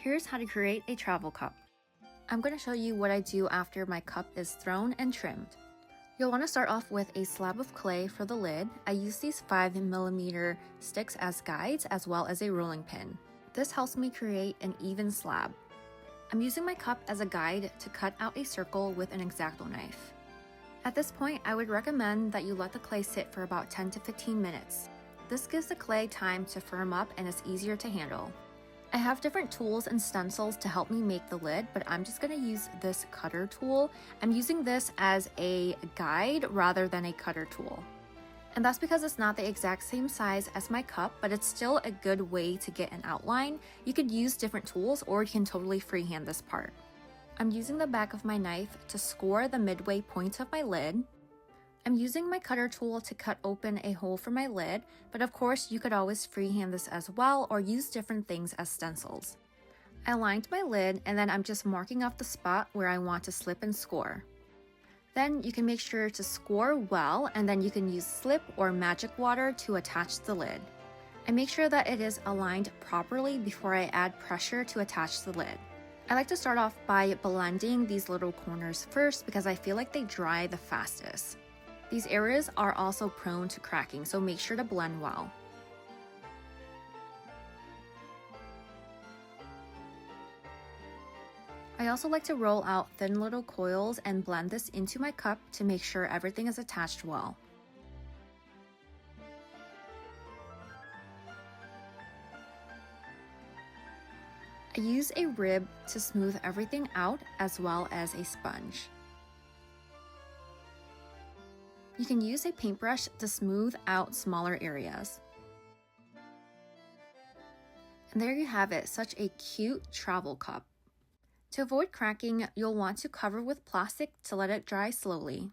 Here's how to create a travel cup. I'm going to show you what I do after my cup is thrown and trimmed. You'll want to start off with a slab of clay for the lid. I use these 5mm sticks as guides as well as a rolling pin. This helps me create an even slab. I'm using my cup as a guide to cut out a circle with an X-Acto knife. At this point, I would recommend that you let the clay sit for about 10 to 15 minutes. This gives the clay time to firm up and it's easier to handle. I have different tools and stencils to help me make the lid, but I'm just going to use this cutter tool. I'm using this as a guide rather than a cutter tool. And that's because it's not the exact same size as my cup, but it's still a good way to get an outline. You could use different tools or you can totally freehand this part. I'm using the back of my knife to score the midway point of my lid. I'm using my cutter tool to cut open a hole for my lid, but of course you could always freehand this as well or use different things as stencils. I aligned my lid and then I'm just marking off the spot where I want to slip and score. Then you can make sure to score well and then you can use slip or magic water to attach the lid. I make sure that it is aligned properly before I add pressure to attach the lid. I like to start off by blending these little corners first because I feel like they dry the fastest. These areas are also prone to cracking, so make sure to blend well. I also like to roll out thin little coils and blend this into my cup to make sure everything is attached well. I use a rib to smooth everything out as well as a sponge. You can use a paintbrush to smooth out smaller areas. And there you have it, such a cute travel cup. To avoid cracking, you'll want to cover with plastic to let it dry slowly.